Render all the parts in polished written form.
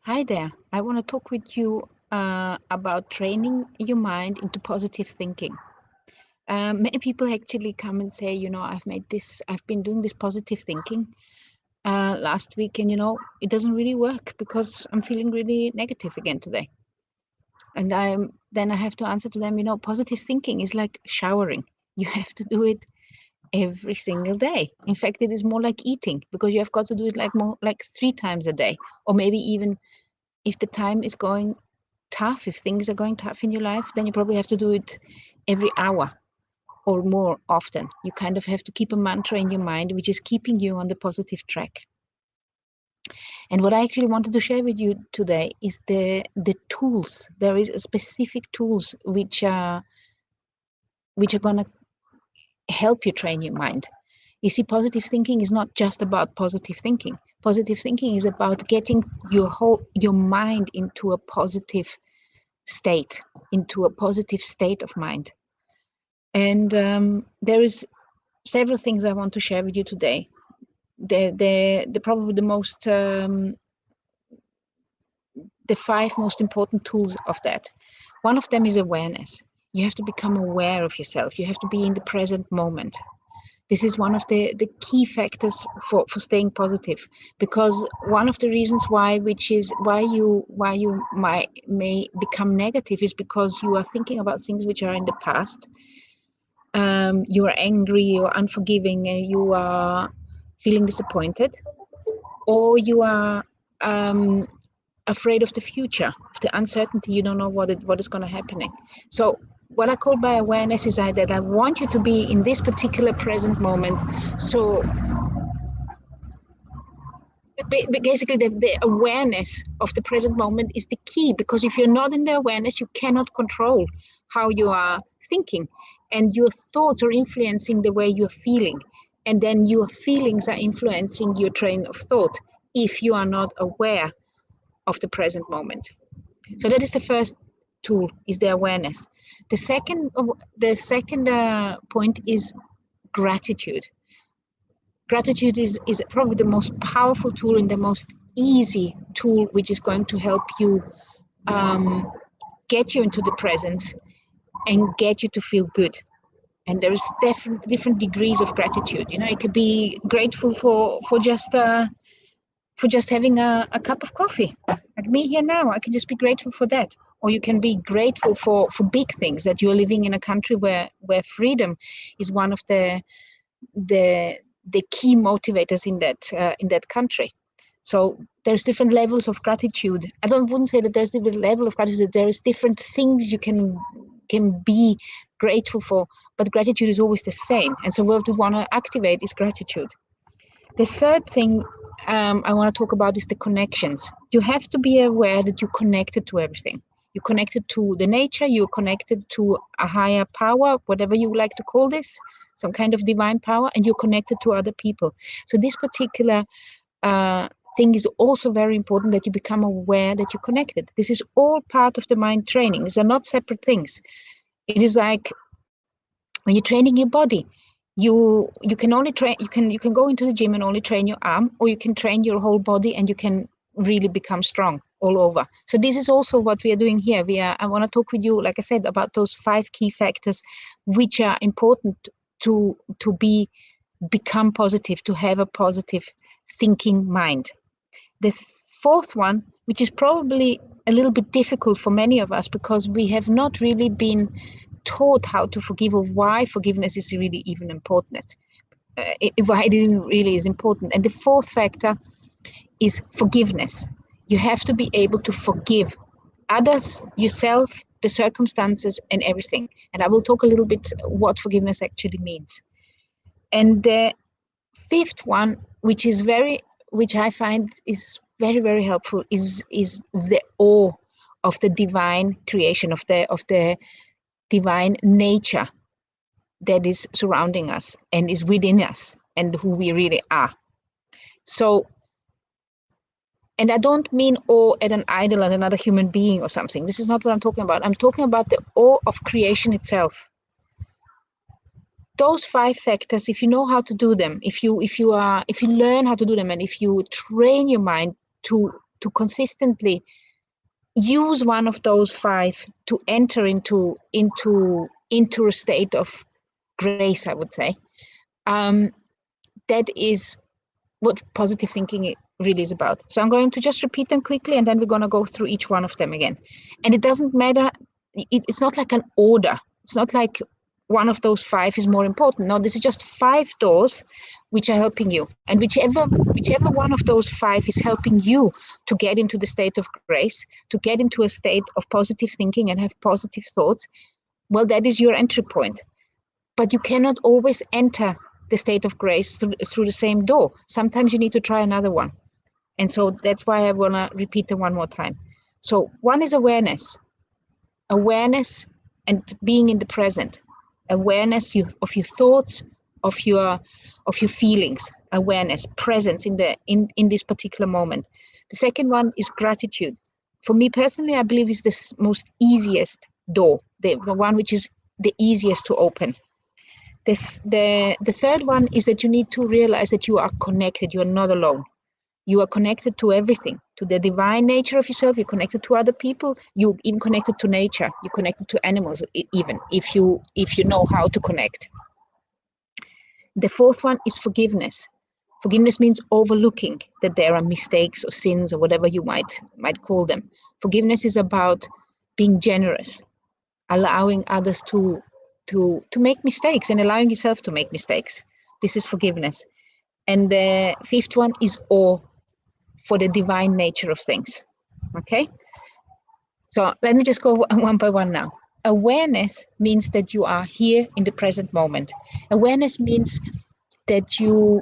Hi there. I want to talk with you about training your mind into positive thinking. Many people actually come and say, I've been doing this positive thinking last week, and it doesn't really work because I'm feeling really negative again today. And then I have to answer to them, positive thinking is like showering. You have to do it every single day. In fact, it is more like eating because you have got to do it like 3 times a day, or maybe even if the time is going tough, if things are going tough in your life, then you probably have to do it every hour or more often. You kind of have to keep a mantra in your mind, which is keeping you on the positive track. And what I actually wanted to share with you today is the tools. There is a specific tools which are gonna help you train your mind. You see, positive thinking is not just about positive thinking. Positive thinking is about getting your mind into a positive state, into a positive state of mind. And there is several things I want to share with you today. The probably the 5 most important tools of that. One of them is awareness. You have to become aware of yourself. You have to be in the present moment. This is one of the key factors for staying positive, because one of the reasons why you may become negative is because you are thinking about things which are in the past. You are angry, you are unforgiving, you are feeling disappointed, or you are afraid of the future, of the uncertainty. You don't know what is going to happening. So what I call by awareness is that I want you to be in this particular present moment. So basically the awareness of the present moment is the key, because if you're not in the awareness, you cannot control how you are thinking, and your thoughts are influencing the way you're feeling, and then your feelings are influencing your train of thought if you are not aware of the present moment. So that is the first tool, is the awareness. The second point is gratitude. Gratitude is probably the most powerful tool and the most easy tool, which is going to help you get you into the presence and get you to feel good. And there is different degrees of gratitude. It could be grateful for just having a cup of coffee, like me here now. I can just be grateful for that. Or you can be grateful for big things, that you're living in a country where freedom is one of the key motivators in that country. So there's different levels of gratitude. Wouldn't say that there's different level of gratitude. There is different things you can be grateful for, but gratitude is always the same. And so what we want to activate is gratitude. The third thing I want to talk about is the connections. You have to be aware that you're connected to everything. You're connected to the nature, you're connected to a higher power, whatever you like to call this, some kind of divine power, and you're connected to other people. So this particular thing is also very important, that you become aware that you're connected. This is all part of the mind training. These are not separate things. It is like when you're training your body, you can only train, you can go into the gym and only train your arm, or you can train your whole body and you can really become strong all over. So this is also what we are doing here. I want to talk with you, like I said, about those 5 key factors which are important to become positive, to have a positive thinking mind. The fourth one, which is probably a little bit difficult for many of us, because we have not really been taught how to forgive, or why forgiveness is really even important. Why it really is important. And the fourth factor is forgiveness. You have to be able to forgive others, yourself, the circumstances, and everything. And I will talk a little bit what forgiveness actually means. And the fifth one, which I find is very, very helpful, is the awe of the divine creation, of the divine nature that is surrounding us and is within us, and who we really are. So, and I don't mean awe at an idol, at another human being or something. This is not what I'm talking about. I'm talking about the awe of creation itself. Those 5 factors, if you know how to do them, if you learn how to do them, and if you train your mind to to consistently use one of those 5 to enter into a state of grace, I would say. That is what positive thinking really is about. So I'm going to just repeat them quickly, and then we're going to go through each one of them again. And it doesn't matter. It's not like an order. It's not like one of those 5 is more important. No, this is just 5 doors which are helping you. And whichever one of those 5 is helping you to get into the state of grace, to get into a state of positive thinking and have positive thoughts, well, that is your entry point. But you cannot always enter the state of grace through the same door. Sometimes you need to try another one. And so that's why I want to repeat them one more time. So one is awareness and being in the present, awareness of your thoughts, of your feelings, awareness, presence in this particular moment. The second one is gratitude. For me personally, I believe is the most easiest door, the one which is the easiest to open. The third one is that you need to realize that you are connected. You are not alone. You are connected to everything, to the divine nature of yourself. You're connected to other people. You're even connected to nature. You're connected to animals, even if you know how to connect. The fourth one is forgiveness. Forgiveness means overlooking that there are mistakes or sins or whatever you might call them. Forgiveness is about being generous, allowing others to make mistakes and allowing yourself to make mistakes. This is forgiveness. And the fifth one is awe for the divine nature of things. Okay? So let me just go one by one now. Awareness means that you are here in the present moment. Awareness means that you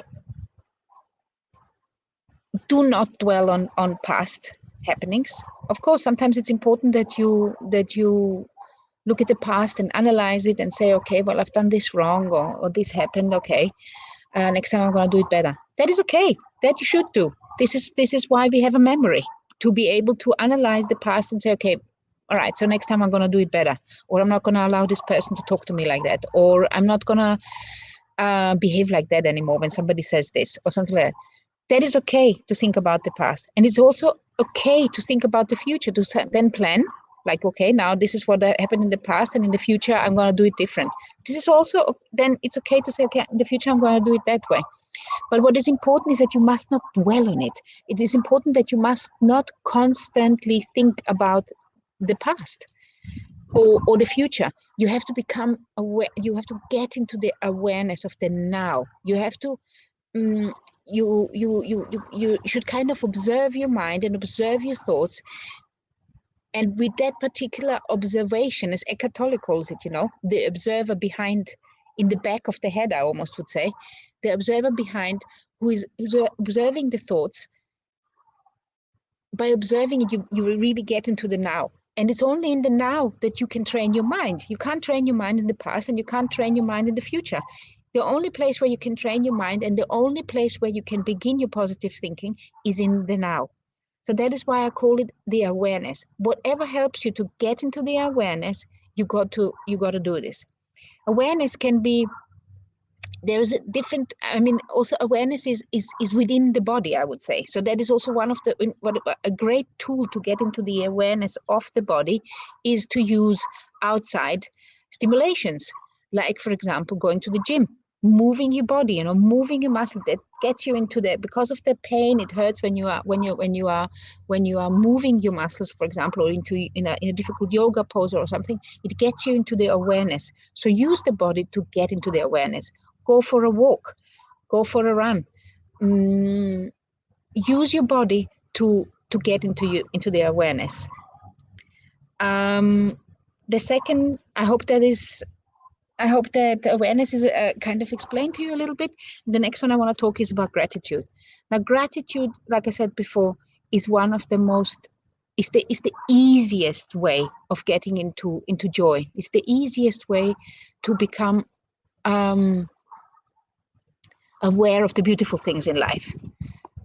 do not dwell on past happenings. Of course, sometimes it's important that you look at the past and analyze it and say, okay, well, I've done this wrong or this happened. Okay, next time I'm going to do it better. That is okay. That you should do. This is why we have a memory, to be able to analyze the past and say, okay, all right, so next time I'm going to do it better, or I'm not going to allow this person to talk to me like that, or I'm not going to behave like that anymore when somebody says this or something like that. That is okay to think about the past. And it's also okay to think about the future, to then plan, like, okay, now this is what happened in the past, and in the future, I'm going to do it different. This is also, then it's okay to say, okay, in the future, I'm going to do it that way. But what is important is that you must not dwell on it. It is important that you must not constantly think about the past or the future. You have to become aware. You have to get into the awareness of the now. You have to you should kind of observe your mind and observe your thoughts, and with that particular observation, as Eckhart Tolle calls it, the observer behind, in the back of the head, I almost would say, the observer behind who's observing the thoughts. By observing it, you will really get into the now. And it's only in the now that you can train your mind. You can't train your mind in the past, and you can't train your mind in the future. The only place where you can train your mind and the only place where you can begin your positive thinking is in the now. So that is why I call it the awareness. Whatever helps you to get into the awareness, you got to do this. Awareness can be, there's a different, also awareness is within the body, I would say. So that is also one of a great tool to get into the awareness of the body is to use outside stimulations. Like, for example, going to the gym, moving your body, moving your muscle. That gets you into the, because of the pain, it hurts when you are moving your muscles, for example, or in a difficult yoga pose or something. It gets you into the awareness. So use the body to get into the awareness. Go for a walk, go for a run. Use your body to get into the awareness. The second, I hope that awareness is kind of explained to you a little bit. The next one I want to talk is about gratitude. Now, gratitude, like I said before, is one of the most, is the easiest way of getting into joy. It's the easiest way to become aware of the beautiful things in life.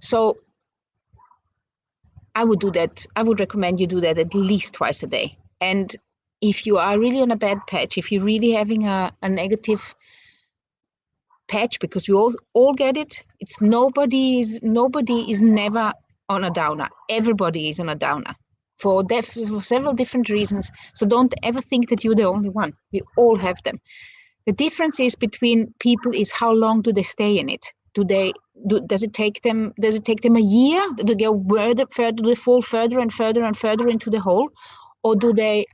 So I would do that. I would recommend you do that at least twice a day. And if you are really on a bad patch, if you're really having a negative patch, because we all get it, nobody is never on a downer. Everybody is on a downer for several different reasons. So don't ever think that you're the only one. We all have them. The difference is between people is how long do they stay in it? Does it take them a year? Do they go further? Do they fall further and further and further into the hole, or do they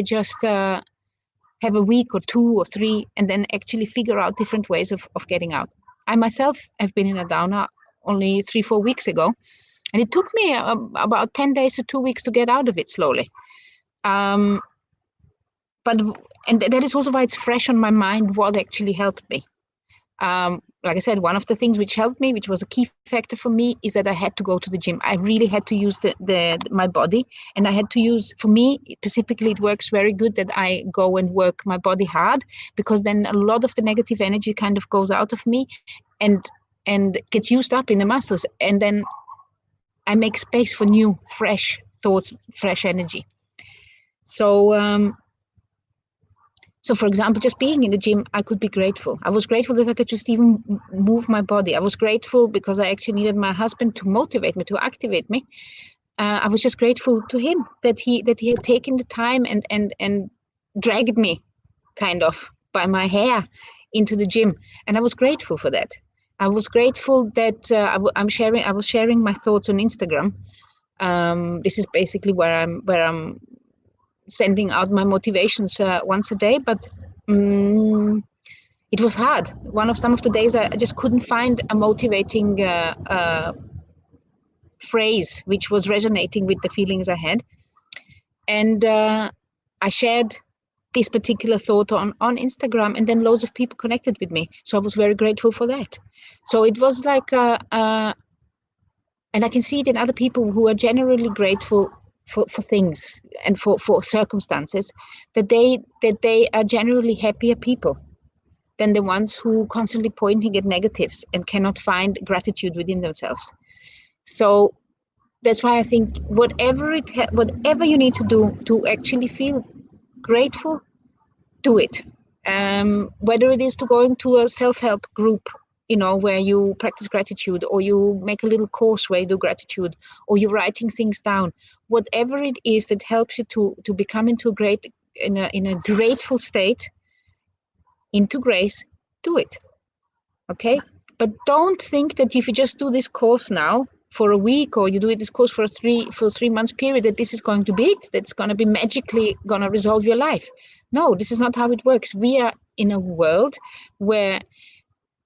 just have a week or 2 or 3 and then actually figure out different ways of getting out? I myself have been in a downer only 3-4 weeks ago, and it took me about 10 days to 2 weeks to get out of it slowly. But that is also why it's fresh on my mind what actually helped me. Like I said, one of the things which helped me, which was a key factor for me, is that I had to go to the gym. I really had to use my body, and I had to use, for me specifically, it works very good that I go and work my body hard, because then a lot of the negative energy kind of goes out of me and gets used up in the muscles, and then I make space for new, fresh thoughts, fresh energy. So, for example, just being in the gym, I could be grateful. I was grateful that I could just even move my body. I was grateful because I actually needed my husband to motivate me, to activate me. I was just grateful to him that he had taken the time and dragged me kind of by my hair into the gym. And I was grateful for that. I was grateful that I was sharing my thoughts on Instagram. This is basically where I'm sending out my motivations once a day, but it was hard. Some of the days I just couldn't find a motivating phrase which was resonating with the feelings I had, and I shared this particular thought on Instagram, and then loads of people connected with me, so I was very grateful for that. So it was like and I can see it in other people who are generally grateful for things and for circumstances, that they are generally happier people than the ones who constantly pointing at negatives and cannot find gratitude within themselves. So that's why I think whatever you need to do to actually feel grateful, do it. Whether it is to going to a self-help group, where you practice gratitude, or you make a little course where you do gratitude, or you're writing things down, whatever it is that helps you to become into in a grateful state, into grace, do it. Okay? But don't think that if you just do this course now for a week, or you do this course for a 3 months period, that this is going to be it, that's going to be magically going to resolve your life. No, this is not how it works. We are in a world where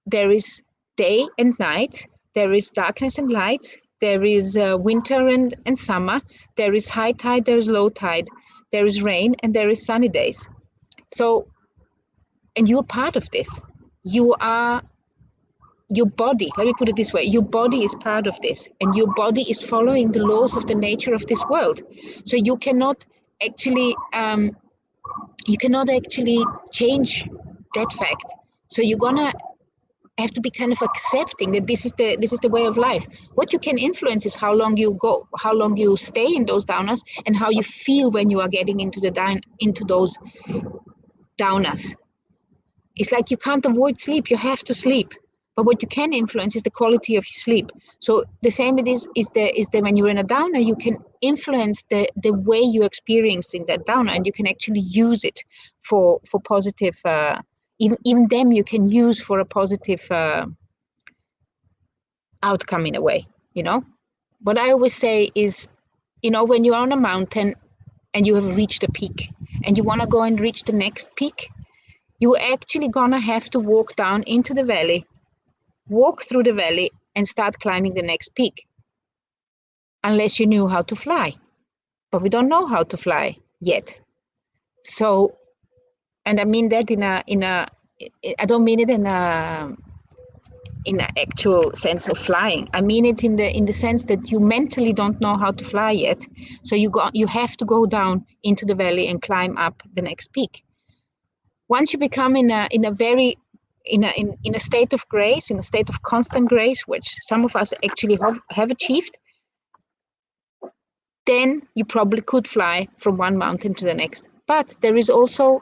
there is day and night, there is darkness and light, there is winter and summer, there is high tide, there is low tide, there is rain, and there is sunny days. So, and you're part of this. You are your body. Let me put it this way: your body is part of this, and your body is following the laws of the nature of this world. So you cannot actually change that fact. So you're gonna have to be kind of accepting that this is the way of life. What you can influence is how long you stay in those downers, and how you feel when you are getting into those downers. It's like you can't avoid sleep, you have to sleep. But what you can influence is the quality of your sleep. So the same it is that when you're in a downer, you can influence the way you're experiencing that downer, and you can actually use it for positive, even them you can use for a positive outcome in a way, What I always say is, when you're on a mountain and you have reached a peak and you want to go and reach the next peak, you're actually gonna have to walk down into the valley, walk through the valley, and start climbing the next peak, unless you knew how to fly. But we don't know how to fly yet. So, and I mean that I don't mean it in an actual sense of flying. I mean it in the sense that you mentally don't know how to fly yet. So you have to go down into the valley and climb up the next peak. Once you become in a state of grace, in a state of constant grace, which some of us actually have achieved, then you probably could fly from one mountain to the next. But there is also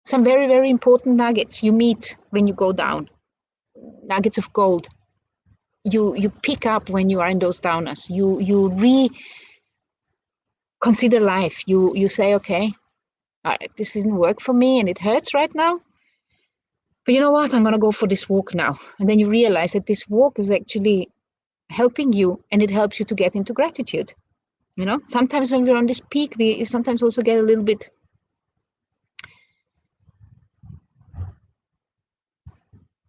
some very, very important nuggets you meet when you go down, nuggets of gold. you pick up when you are in those downers. You reconsider life. You say, okay, all right, this doesn't work for me and it hurts right now. But you know what? I'm gonna go for this walk now. And then you realize that this walk is actually helping you, and it helps you to get into gratitude. You know, sometimes when we're on this peak, we sometimes also get a little bit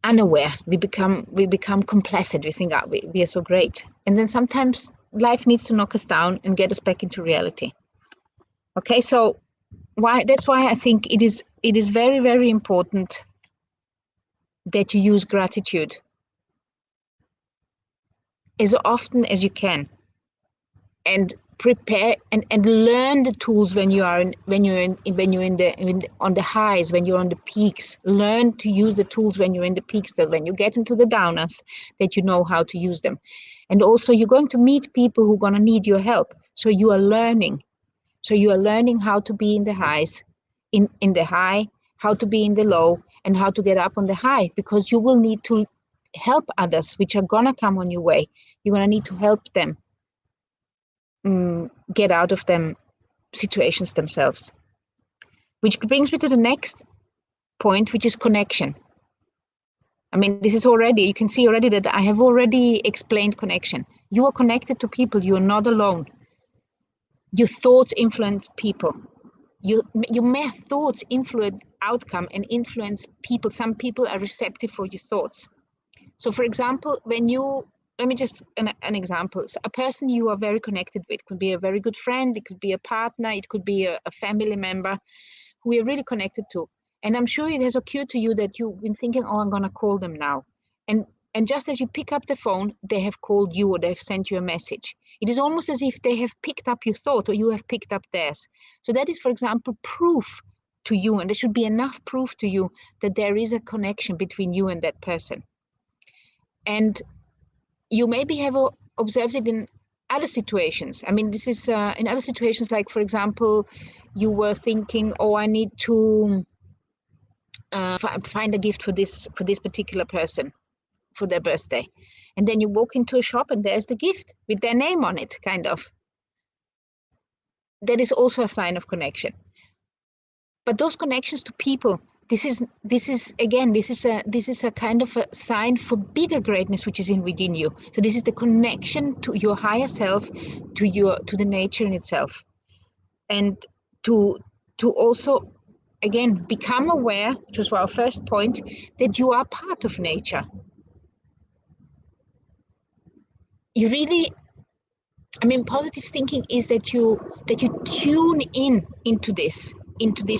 unaware. We become complacent. We think, we are so great, and then sometimes life needs to knock us down and get us back into reality. Okay, so that's why I think it is very, very important that you use gratitude as often as you can, and prepare and learn the tools when you're on the highs, when you're on the peaks. Learn to use the tools when you're in the peaks, that when you get into the downers, that you know how to use them. And also you're going to meet people who are going to need your help, so you are learning. So you are learning how to be in the highs, in the high, how to be in the low, and how to get up on the high, because you will need to help others which are gonna come on your way. You're gonna need to help them get out of them situations themselves. Which brings me to the next point, which is connection. I mean, this is already, you can see already that I have already explained connection. You are connected to people, you are not alone. Your thoughts influence people. Your mere thoughts influence outcome and influence people. Some people are receptive for your thoughts. So for example, let me just an example. So a person you are very connected with, could be a very good friend, it could be a partner, it could be a family member who you're really connected to. And I'm sure it has occurred to you that you've been thinking, oh, I'm gonna call them now. And just as you pick up the phone, they have called you or they've sent you a message. It is almost as if they have picked up your thought or you have picked up theirs. So that is, for example, proof to you, and there should be enough proof to you that there is a connection between you and that person. And you maybe have observed it in other situations. I mean, this is in other situations, like, for example, you were thinking, oh, I need to find a gift for this particular person for their birthday. And then you walk into a shop and there's the gift with their name on it, kind of. That is also a sign of connection. But those connections to people, this is a kind of a sign for bigger greatness which is within you. So this is the connection to your higher self, to the nature in itself, and to also again become aware, which was our first point, that you are part of nature. You really, I mean, positive thinking is that you tune into this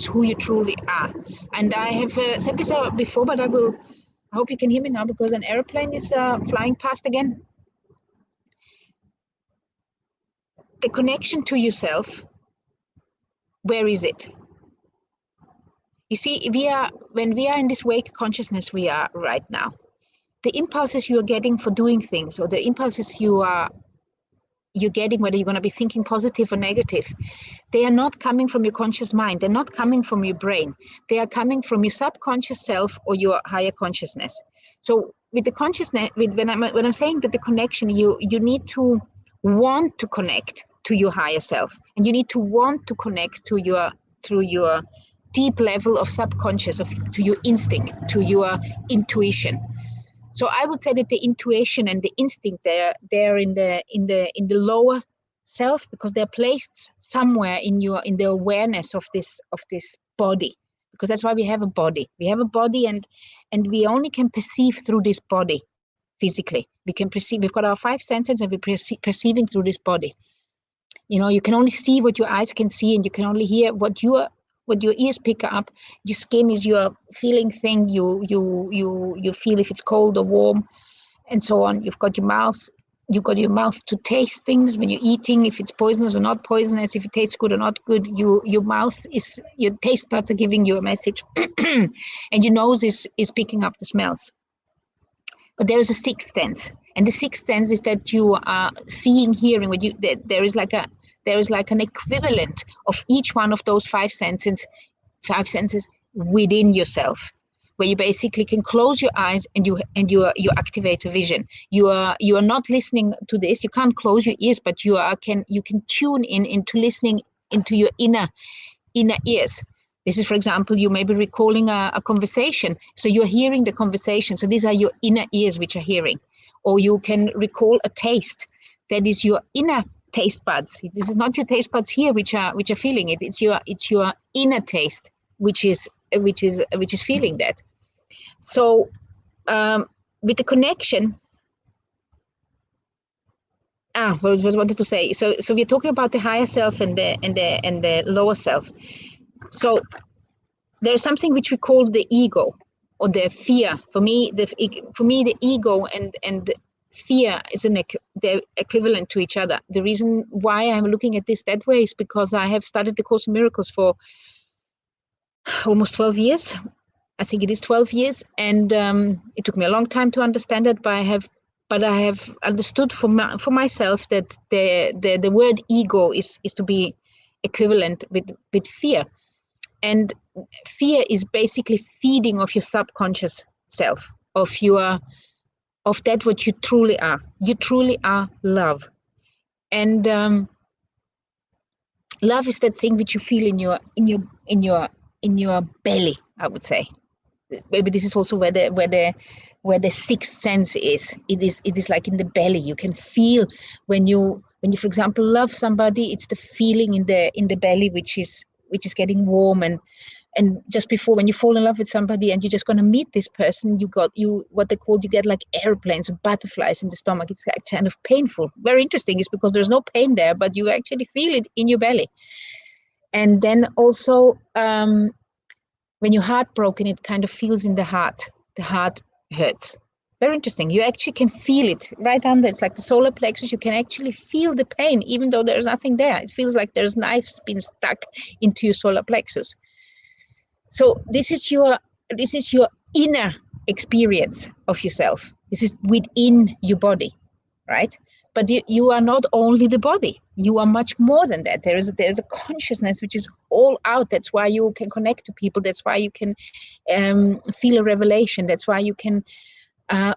who you truly are. And I have said this before, but I hope you can hear me now, because an airplane is flying past again. The connection to yourself, where is it? You see, when we are in this wake consciousness we are right now, the impulses you are getting for doing things, or the impulses you're getting, whether you're going to be thinking positive or negative, they are not coming from your conscious mind. They're not coming from your brain. They are coming from your subconscious self or your higher consciousness. So with the consciousness, when I'm saying that the connection, you need to want to connect to your higher self, and you need to want to connect to your deep level of subconscious, to your instinct, to your intuition. So I would say that the intuition and the instinct, they're in the lower self, because they're placed somewhere in the awareness of this body, because that's why we have a body. We have a body, and we only can perceive through this body physically. We can perceive. We've got our five senses, and we're perceiving through this body. You know, you can only see what your eyes can see, and you can only hear what your ears pick up. Your skin is your feeling thing. You feel if it's cold or warm, and so on. You've got your mouth. You've got your mouth to taste things when you're eating, if it's poisonous or not poisonous, if it tastes good or not good. Your mouth is, your taste buds are giving you a message, and your nose is picking up the smells. But there is a sixth sense, and the sixth sense is that you are seeing, hearing. There is like an equivalent of each one of those five senses within yourself. where you basically can close your eyes and you activate a vision. You are not listening to this. You can't close your ears, but you can tune into listening into your inner ears. This is, for example, you may be recalling a conversation, so you're hearing the conversation. So these are your inner ears which are hearing. Or you can recall a taste. That is your inner taste buds. This is not your taste buds here which are feeling it. It's your inner taste which is feeling that. So with the connection, what I wanted to say. So we're talking about the higher self and the lower self. So there's something which we call the ego or the fear. For me, the ego and fear is they're equivalent to each other. The reason why I'm looking at this that way is because I have studied the Course in Miracles for almost 12 years. I think it is 12 years, and it took me a long time to understand it, but I have understood for myself that the word ego is to be equivalent with fear. And fear is basically feeding of your subconscious self, of that what you truly are. You truly are love. And love is that thing which you feel in your belly, I would say. Maybe this is also where the sixth sense is. It is like in the belly. You can feel when you for example love somebody, it's the feeling in the belly which is getting warm, and just before, when you fall in love with somebody and you're just going to meet this person, you get like airplanes and butterflies in the stomach. It's kind of painful. Very interesting is because there's no pain there, but you actually feel it in your belly. And then also when you're heartbroken, it kind of feels in the heart. The heart hurts. Very interesting. You actually can feel it right under. It's like the solar plexus. You can actually feel the pain, even though there's nothing there. It feels like there's knives being stuck into your solar plexus. So this is your inner experience of yourself. This is within your body, right? But you are not only the body. You are much more than that. There's a consciousness which is all out. That's why you can connect to people. That's why you can feel a revelation. That's why you can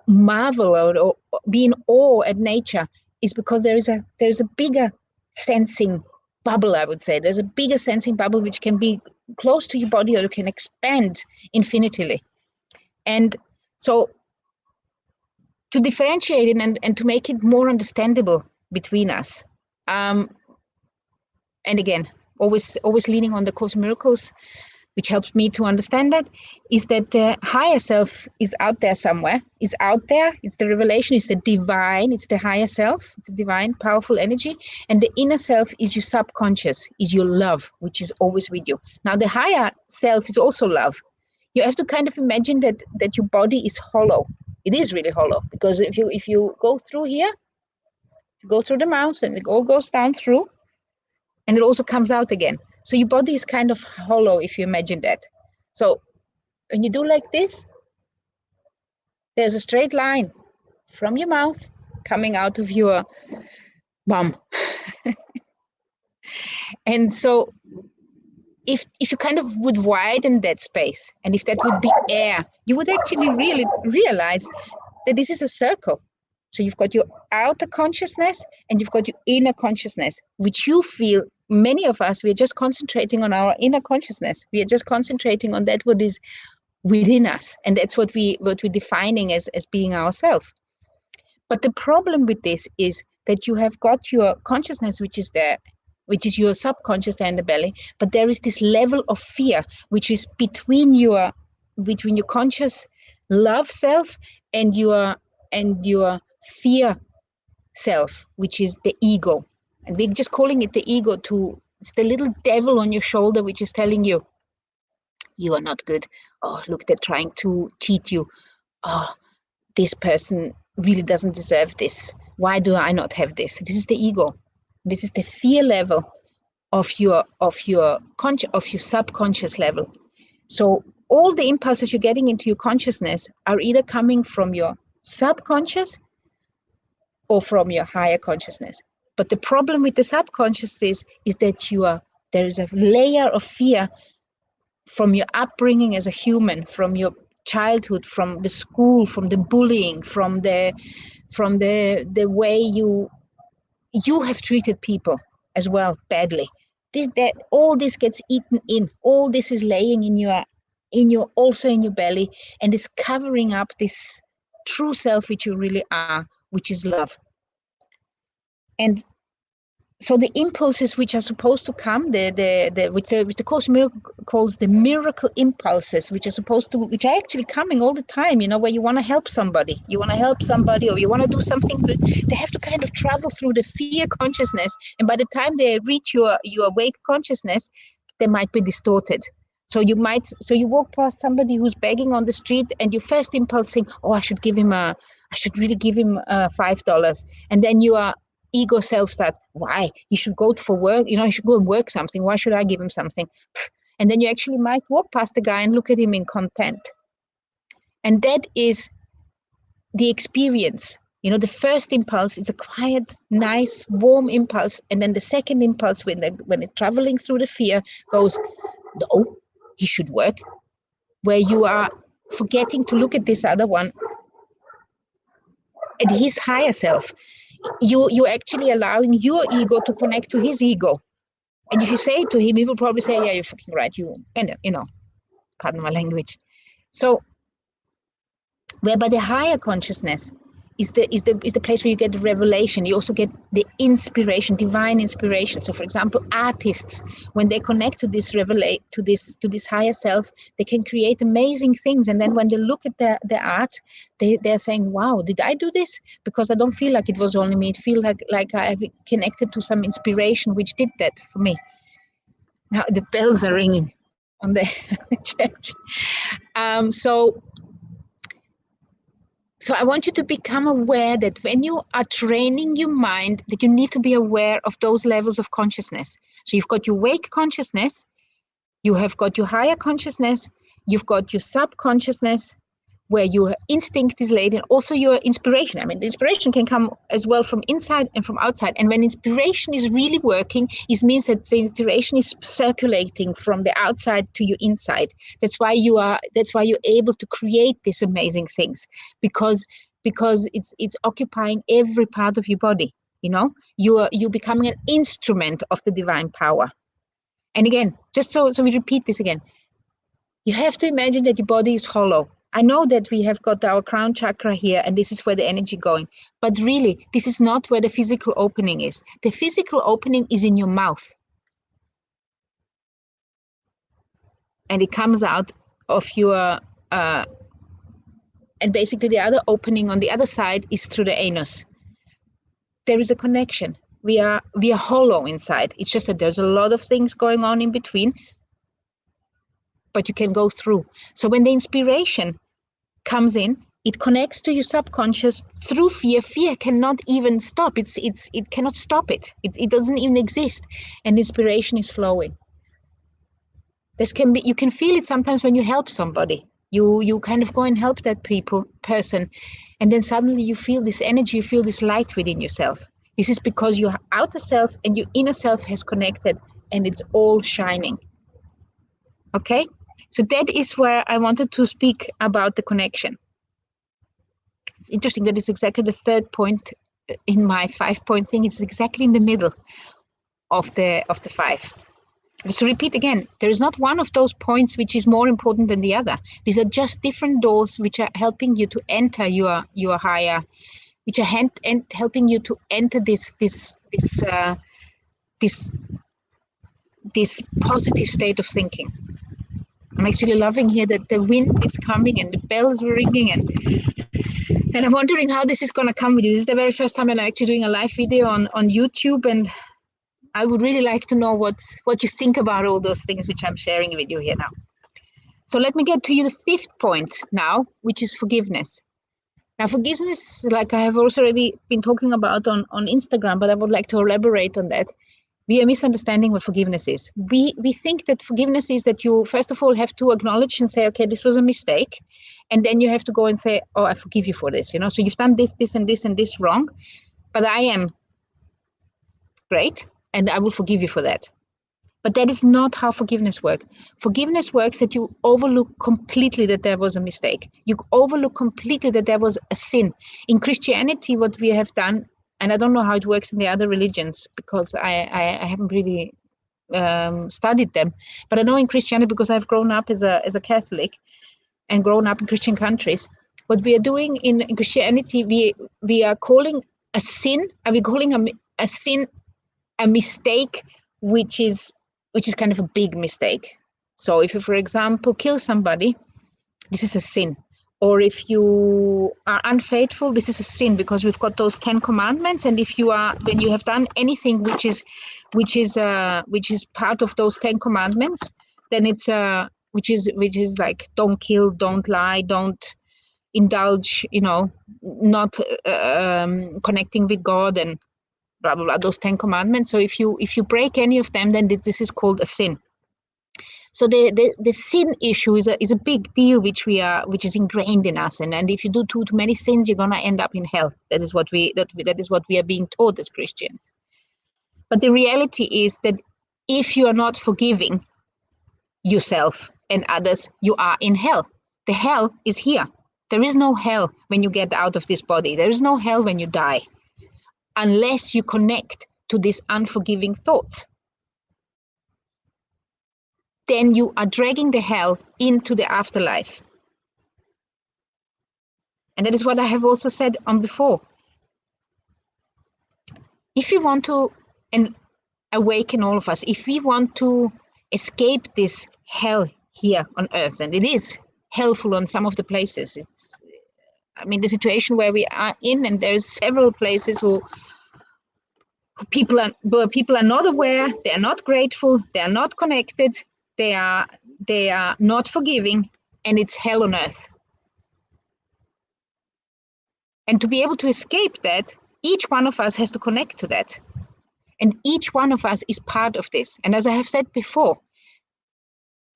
marvel or be in awe at nature. Is because there is a bigger sensing bubble, I would say. There's a bigger sensing bubble which can be close to your body, or you can expand infinitely. And so to differentiate it and to make it more understandable between us, and again, always leaning on the Course in Miracles, which helps me to understand that, is that the higher self is out there somewhere, is out there. It's the revelation, it's the divine, it's the higher self, it's a divine, powerful energy. And the inner self is your subconscious, is your love, which is always with you. Now, the higher self is also love. You have to kind of imagine that your body is hollow. It is really hollow, because if you go through here, you go through the mouth, and it all goes down through, and it also comes out again. So your body is kind of hollow, if you imagine that. So when you do like this, there's a straight line from your mouth coming out of your bum. And so if you kind of would widen that space, and if that would be air, you would actually really realize that this is a circle. So you've got your outer consciousness and you've got your inner consciousness, which you feel, many of us, we are just concentrating on our inner consciousness. We are just concentrating on that what is within us. And that's what we're defining as being ourselves. But the problem with this is that you have got your consciousness, which is there, which is your subconscious there in the belly, but there is this level of fear, which is between your conscious love self and your fear self, which is the ego. And we're just calling it the ego. It's the little devil on your shoulder which is telling you, you are not good. Oh, look, they're trying to cheat you. Oh, this person really doesn't deserve this. Why do I not have this? This is the ego. This is the fear level of your subconscious level. So all the impulses you're getting into your consciousness are either coming from your subconscious or from your higher consciousness. But the problem with the subconscious is that there is a layer of fear from your upbringing as a human, from your childhood, from the school, from the bullying, from the way you have treated people as well badly. That all this gets eaten in. All this is laying in your also in your belly, and is covering up this true self which you really are, which is love. And so the impulses which are supposed to come, which the Course in Miracles calls the miracle impulses, which are actually coming all the time, where you want to help somebody, or you want to do something good, they have to kind of travel through the fear consciousness, and by the time they reach your awake consciousness, they might be distorted. So you walk past somebody who's begging on the street, and your first impulse saying, "Oh, I should really give him $5," and then your ego self starts, "Why? He should go for work. He should go and work something. Why should I give him something?" And then you actually might walk past the guy and look at him in contempt. And that is the experience. The first impulse is a quiet, nice, warm impulse, and then the second impulse, when it's traveling through the fear, goes, "No, he should work," where you are forgetting to look at this other one, at his higher self. You're actually allowing your ego to connect to his ego. And if you say it to him, he will probably say, "Yeah, you're fucking right. Pardon my language." So, whereby the higher consciousness is the place where you get the revelation. You also get the inspiration, divine inspiration. So, for example, artists, when they connect to this to this higher self, they can create amazing things. And then when they look at their art, they're saying, "Wow, did I do this?" Because I don't feel like it was only me. It feels like I have connected to some inspiration which did that for me. Now the bells are ringing on the church. So I want you to become aware that when you are training your mind, that you need to be aware of those levels of consciousness. So you've got your wake consciousness, you have got your higher consciousness, you've got your subconsciousness, where your instinct is laid, and also your inspiration. I mean, the inspiration can come as well from inside and from outside. And when inspiration is really working, it means that the inspiration is circulating from the outside to your inside. That's why you're able to create these amazing things, because it's occupying every part of your body. You're becoming an instrument of the divine power. And again, just so we repeat this again, you have to imagine that your body is hollow. I know that we have got our crown chakra here, and this is where the energy going. But really, this is not where the physical opening is. The physical opening is in your mouth. And it comes out of your, and basically the other opening on the other side is through the anus. There is a connection. We are hollow inside. It's just that there's a lot of things going on in between, but you can go through. So when the inspiration comes in, it connects to your subconscious through fear. Fear cannot even stop. It cannot stop it. It doesn't even exist. And inspiration is flowing. You can feel it sometimes when you help somebody. You kind of go and help that person, and then suddenly you feel this energy, you feel this light within yourself. This is because your outer self and your inner self has connected, and it's all shining. Okay? So that is where I wanted to speak about the connection. It's interesting that it's exactly the third point in my 5-point thing. It's exactly in the middle of the 5. Just to repeat again, there is not one of those points which is more important than the other. These are just different doors which are helping you to enter your higher, which are helping you to enter this positive state of thinking. I'm actually loving here that the wind is coming and the bells were ringing, and I'm wondering how this is going to come with you. This is the very first time I'm actually doing a live video on YouTube, and I would really like to know what you think about all those things which I'm sharing with you here now. So let me get to you the 5th point now, which is forgiveness. Now, forgiveness, like I have also already been talking about on Instagram, but I would like to elaborate on that. We are misunderstanding what forgiveness is. We think that forgiveness is that you, first of all, have to acknowledge and say, okay, this was a mistake. And then you have to go and say, oh, I forgive you for this. So you've done this, this, and this, and this wrong, but I am great, and I will forgive you for that. But that is not how forgiveness works. Forgiveness works that you overlook completely that there was a mistake. You overlook completely that there was a sin. In Christianity, what we have done, and I don't know how it works in the other religions because I haven't really studied them, but I know in Christianity, because I've grown up as a Catholic and grown up in Christian countries, what we are doing in Christianity, we are calling a sin, are we calling a sin a mistake, which is kind of a big mistake. So if you, for example, kill somebody, this is a sin. Or if you are unfaithful, this is a sin, because we've got those 10 commandments. And if you are, when you have done anything which is part of those 10 commandments, then it's which is like, don't kill, don't lie, don't indulge, not connecting with God, and blah blah blah, those 10 commandments. So if you break any of them, then this is called a sin. So the sin issue is a big deal, which is ingrained in us, and if you do too many sins, you're gonna end up in hell. That is what we are being taught as Christians. But the reality is that if you are not forgiving yourself and others, you are in hell. The hell is here. There is no hell when you get out of this body. There is no hell when you die, unless you connect to these unforgiving thoughts. Then you are dragging the hell into the afterlife. And that is what I have also said on before. If you want to awaken all of us, if we want to escape this hell here on earth, and it is hellful on some of the places, the situation where we are in, and there's several places where people are not aware, they are not grateful, they are not connected, they are not forgiving, and it's hell on earth. And to be able to escape that, each one of us has to connect to that. And each one of us is part of this. And as I have said before,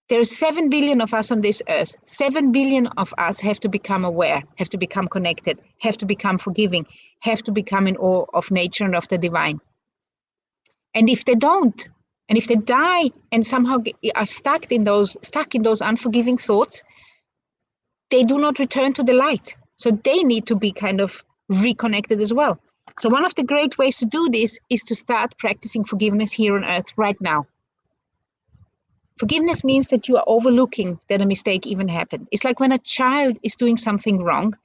there are 7 billion of us on this earth. 7 billion of us have to become aware, have to become connected, have to become forgiving, have to become in awe of nature and of the divine. And if they don't, and if they die and somehow are stuck in those unforgiving thoughts, they do not return to the light. So they need to be kind of reconnected as well. So one of the great ways to do this is to start practicing forgiveness here on earth right now. Forgiveness means that you are overlooking that a mistake even happened. It's like when a child is doing something wrong.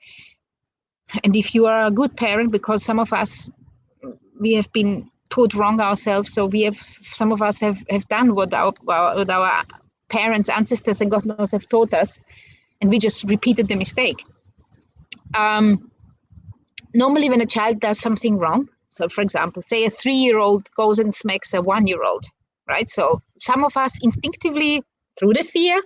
And if you are a good parent, because some of us, we have been taught wrong ourselves, so some of us have done what our parents, ancestors, and God knows have taught us, and we just repeated the mistake. Normally when a child does something wrong, so for example, say a 3-year-old goes and smacks a 1-year-old, right? So some of us instinctively, through the fear,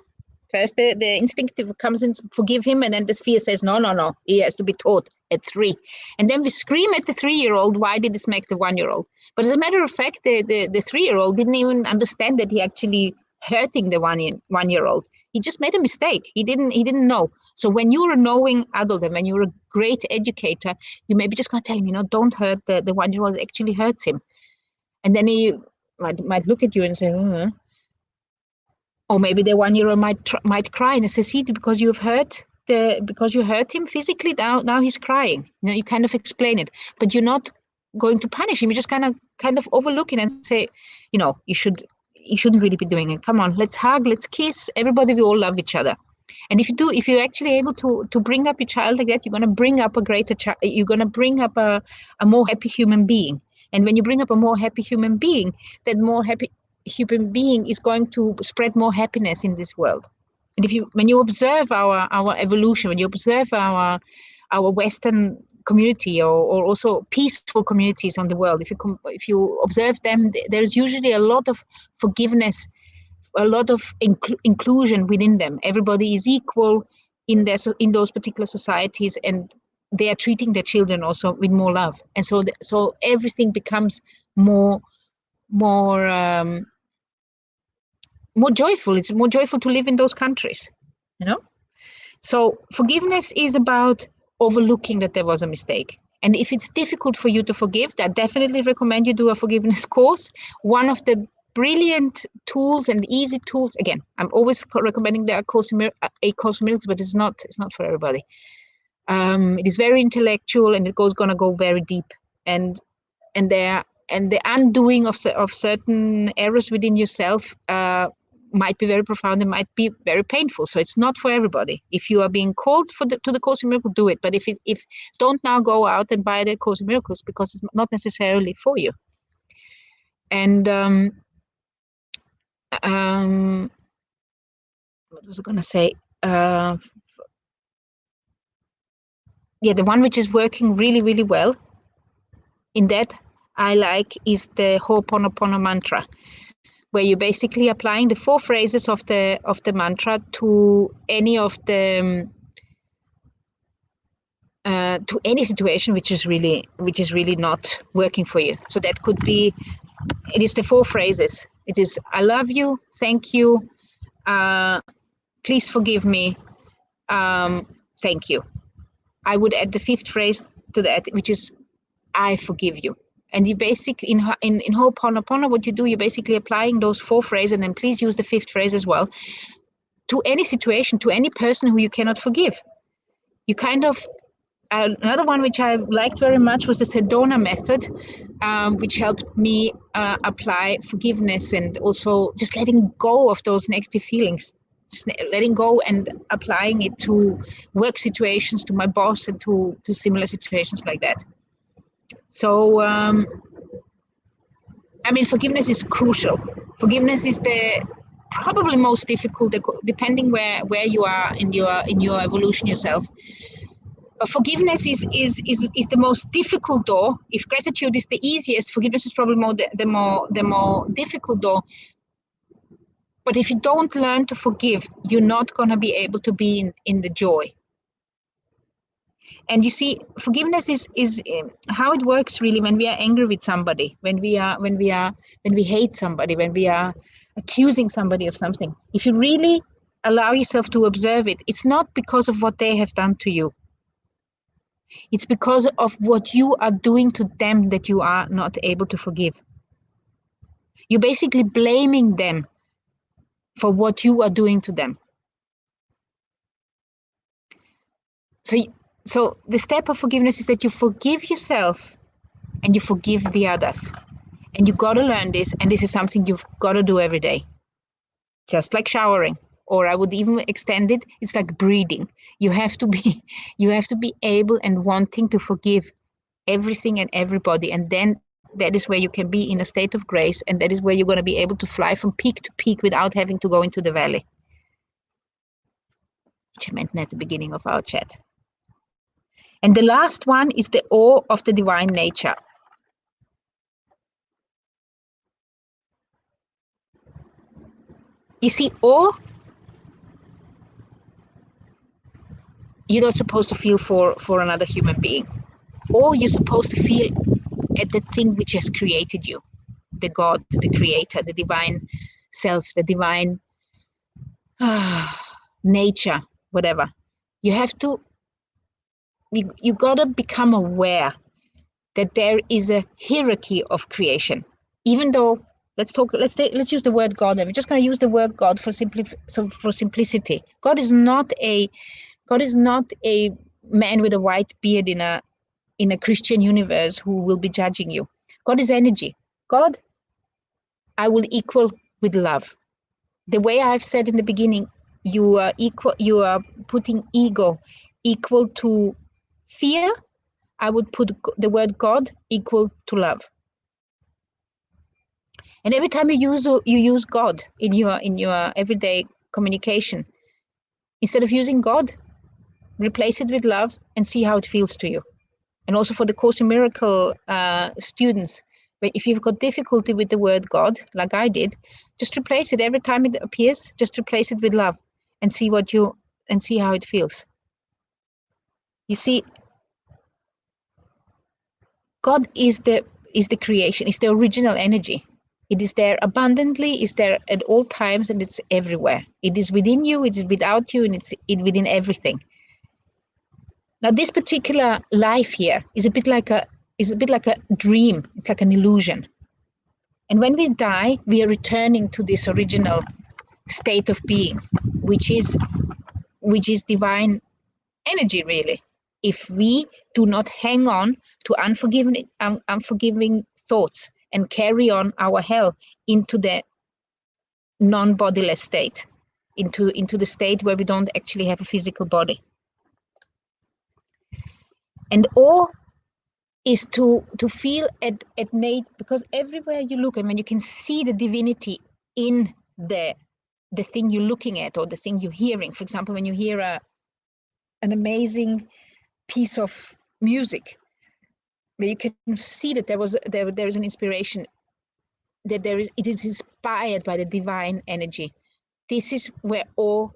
first the instinctive comes in, forgive him, and then this fear says, no, he has to be taught at 3. And then we scream at the 3-year-old, why did he smack the 1-year-old? But as a matter of fact, the 3-year-old didn't even understand that he actually hurting the 1-year-old. He just made a mistake. He didn't know. So when you're a knowing adult and when you're a great educator, you may be just going to tell him, don't hurt the 1-year-old, actually hurts him. And then he might look at you and say, or maybe the 1-year-old might cry, and says, see, because you hurt him physically, now he's crying. You kind of explain it, but you're not going to punish him. You just kind of overlook it and say, you shouldn't really be doing it. Come on, let's hug, let's kiss. Everybody, we all love each other. And if you're actually able to bring up your child like that, you're going to bring up a greater child. You're going to bring up a more happy human being. And when you bring up a more happy human being, that more happy human being is going to spread more happiness in this world. And when you observe our evolution, when you observe our Western community or also peaceful communities on the world, if you observe them, there's usually a lot of forgiveness, a lot of inclusion within them. Everybody is equal in those particular societies, and they are treating their children also with more love. And so everything becomes more joyful. It's more joyful to live in those countries, So forgiveness is about overlooking that there was a mistake. And if it's difficult for you to forgive, I definitely recommend you do a forgiveness course. One of the brilliant tools and easy tools. Again, I'm always recommending the A Course in Miracles, but it's not for everybody. It is very intellectual, and gonna go very deep, and the undoing of certain errors within yourself might be very profound and might be very painful. So it's not for everybody. If you are being called to the Course in Miracles, do it. But if don't now go out and buy the Course in Miracles, because it's not necessarily for you. And what was I going to say? The one which is working really, really well in that I like is the Ho'oponopono mantra, where you're basically applying the 4 phrases of the mantra to any of the to any situation which is really not working for you. So that could be, it is the 4 phrases. It is I love you, thank you, please forgive me, thank you. I would add the 5th phrase to that, which is I forgive you. And you basically in Ho'oponopono, what you do, you're basically applying those 4 phrases, and then please use the 5th phrase as well to any situation, to any person who you cannot forgive. You kind of another one which I liked very much was the Sedona Method, which helped me apply forgiveness and also just letting go of those negative feelings, just letting go and applying it to work situations, to my boss, and to similar situations like that. So, forgiveness is crucial. Forgiveness is the probably most difficult, depending where you are in your evolution yourself. But forgiveness is the most difficult door. If gratitude is the easiest, forgiveness is probably the more difficult door. But if you don't learn to forgive, you're not going to be able to be in the joy. And you see, forgiveness is how it works really when we are angry with somebody, when we hate somebody, when we are accusing somebody of something. If you really allow yourself to observe it, it's not because of what they have done to you. It's because of what you are doing to them that you are not able to forgive. You're basically blaming them for what you are doing to them. So the step of forgiveness is that you forgive yourself and you forgive the others. And you got to learn this, and this is something you've got to do every day. Just like showering, or I would even extend it, it's like breathing. You have to be able and wanting to forgive everything and everybody, and then that is where you can be in a state of grace, and that is where you're going to be able to fly from peak to peak without having to go into the valley, which I mentioned at the beginning of our chat. And the last one is the awe of the divine nature. You see, awe, you're not supposed to feel for another human being. Or you're supposed to feel at the thing which has created you, the God, the creator, the divine self, the divine nature, whatever. You have to, you gotta become aware that there is a hierarchy of creation. Even though, let's use the word God. I'm just gonna use the word God for simplicity. God is not a man with a white beard in a Christian universe who will be judging you. God is energy. God, I will equal with love. The way I've said in the beginning, you are putting ego equal to fear. I would put the word God equal to love. And every time you use God in your everyday communication, instead of using God, replace it with love and see how it feels to you. And also for the Course in Miracle students, if you've got difficulty with the word God, like I did, just replace it every time it appears. Just replace it with love, and see how it feels. You see, God is the creation, is the original energy. It is there abundantly, is there at all times, and it's everywhere. It is within you, it is without you, and it's within everything. Now, this particular life here is a bit like a dream. It's like an illusion. And when we die, we are returning to this original state of being, which is divine energy, really. If we do not hang on to unforgiving thoughts and carry on our hell into the non-bodiless state, into the state where we don't actually have a physical body. And awe is to feel at nature, because everywhere you look, and when you can see the divinity in the thing you're looking at or the thing you're hearing. For example, when you hear an amazing piece of music, where you can see that there is an inspiration, that it is inspired by the divine energy. This is where awe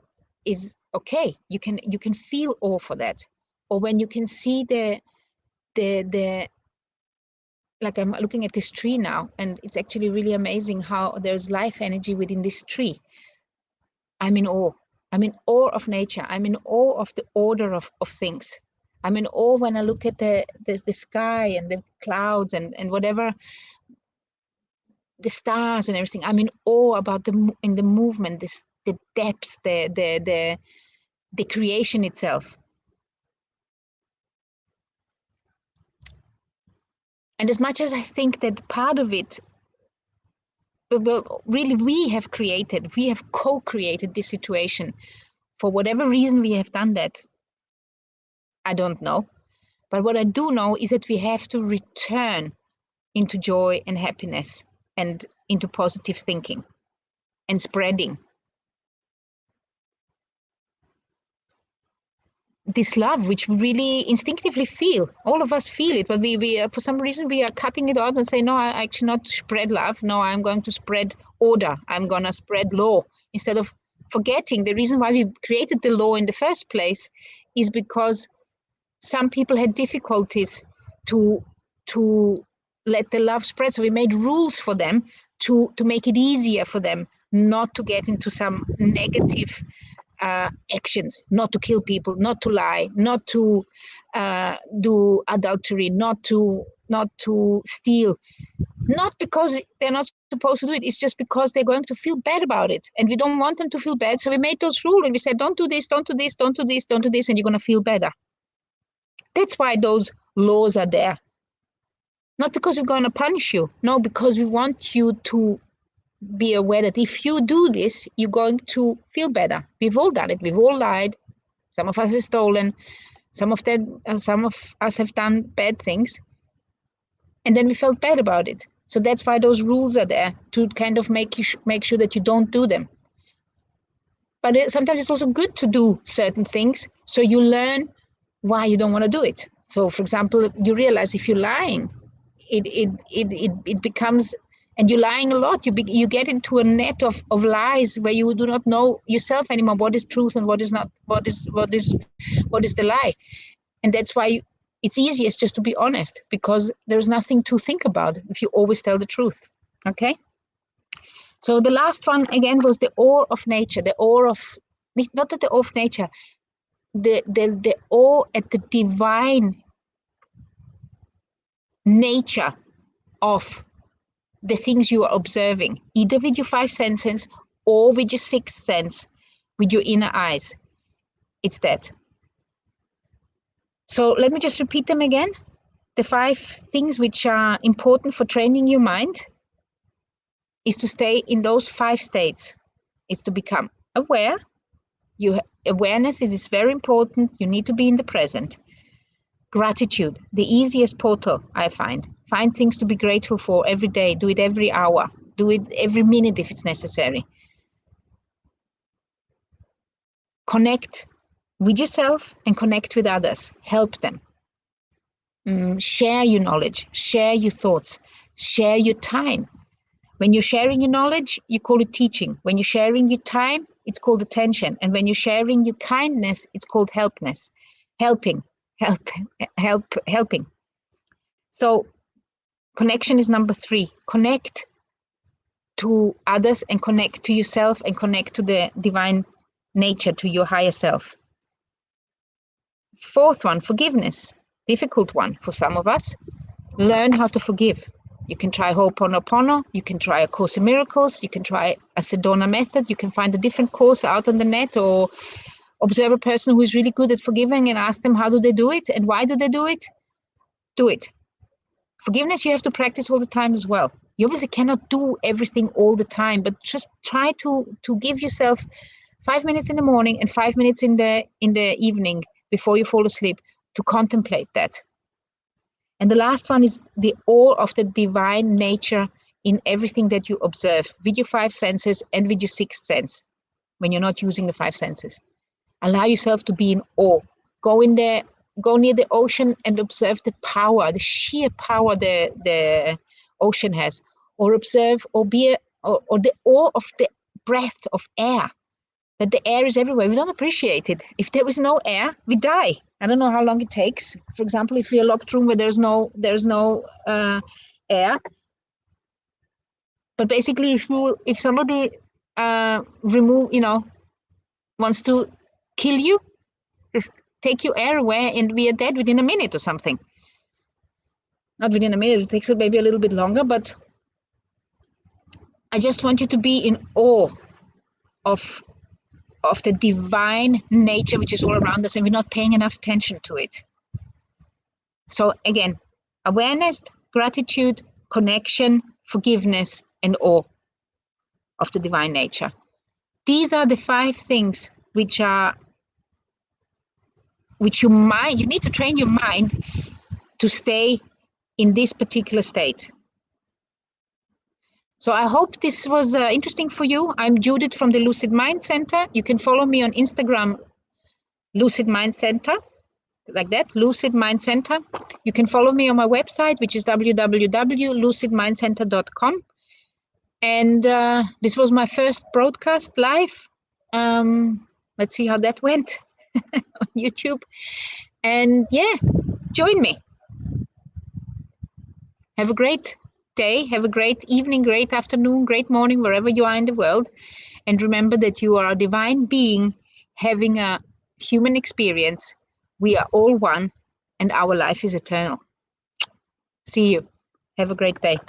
is okay. You can feel awe for that. Or when you can see the like, I'm looking at this tree now, and it's actually really amazing how there's life energy within this tree. I'm in awe. I'm in awe of nature. I'm in awe of the order of things. I'm in awe when I look at the sky and the clouds and whatever, the stars and everything. I'm in awe about the movement, the depths, the creation itself. And as much as I think that part of it, well, really, we have co-created this situation. For whatever reason we have done that, I don't know. But what I do know is that we have to return into joy and happiness and into positive thinking and spreading this love, which we really instinctively feel. All of us feel it, but we for some reason we are cutting it out and say, no, I actually not spread love. No, I'm going to spread order. I'm going to spread law, instead of forgetting the reason why we created the law in the first place is because some people had difficulties to let the love spread. So we made rules for them to make it easier for them not to get into some negative actions, not to kill people, not to lie, not to do adultery, not to steal. Not because they're not supposed to do it, it's just because they're going to feel bad about it. And we don't want them to feel bad. So we made those rules and we said, don't do this, don't do this, don't do this, don't do this, and you're going to feel better. That's why those laws are there. Not because we're going to punish you. No, because we want you to be aware that if you do this, you're going to feel better. We've all done it. We've all lied. Some of us have stolen. Some of us have done bad things. And then we felt bad about it. So that's why those rules are there, to kind of make sure that you don't do them. But sometimes it's also good to do certain things, so you learn why you don't want to do it. So, for example, you realize if you're lying, it becomes, and you're lying a lot, you get into a net of lies where you do not know yourself anymore what is truth and what is not, what is the lie. And that's why it's easiest just to be honest, because there's nothing to think about if you always tell the truth. Okay? So the last one again was the awe of nature, the awe of, not the awe of nature, the awe at the divine nature of the things you are observing, either with your five senses or with your sixth sense, with your inner eyes. It's that. So let me just repeat them again. The 5 things which are important for training your mind is to stay in those 5 states. It's to become aware. Awareness, it is very important. You need to be in the present. Gratitude, the easiest portal, I find. Find things to be grateful for every day. Do it every hour. Do it every minute if it's necessary. Connect with yourself and connect with others. Help them. Share your knowledge. Share your thoughts. Share your time. When you're sharing your knowledge, you call it teaching. When you're sharing your time, it's called attention. And when you're sharing your kindness, it's called helpness. Helping. So connection is number 3. Connect to others and connect to yourself and connect to the divine nature, to your higher self. 4th one, forgiveness. Difficult one for some of us. Learn how to forgive. You can try Ho'oponopono, you can try A Course in Miracles, you can try a Sedona Method, you can find a different course out on the net, or observe a person who is really good at forgiving and ask them how do they do it and why do they do it. Do it. Forgiveness you have to practice all the time as well. You obviously cannot do everything all the time, but just try to give yourself 5 minutes in the morning and 5 minutes in the evening before you fall asleep to contemplate that. And the last one is the awe of the divine nature in everything that you observe, with your 5 senses and with your 6th sense, when you're not using the 5 senses. Allow yourself to be in awe. Go in there, go near the ocean and observe the power, the sheer power the ocean has, or observe or the awe of the breath of air, that the air is everywhere. We don't appreciate it. If there is no air, we die. I don't know how long it takes. For example, if you're in a locked room where there's no air. But basically, if somebody wants to kill you, just take your air away and we are dead within a minute or something. Not within a minute, it takes maybe a little bit longer, but I just want you to be in awe of the divine nature which is all around us, and we're not paying enough attention to it. So again, awareness, gratitude, connection, forgiveness, and awe of the divine nature. These are the 5 things which you need to train your mind to stay in this particular state. So I hope this was interesting for you. I'm Judith from the Lucid Mind Center. You can follow me on Instagram, Lucid Mind Center, like that, Lucid Mind Center. You can follow me on my website, which is www.lucidmindcenter.com. And this was my first broadcast live. Let's see how that went on YouTube. And yeah, join me. Have a great day, have a great evening, great afternoon, great morning, wherever you are in the world. And remember that you are a divine being having a human experience. We are all one, and our life is eternal. See you. Have a great day.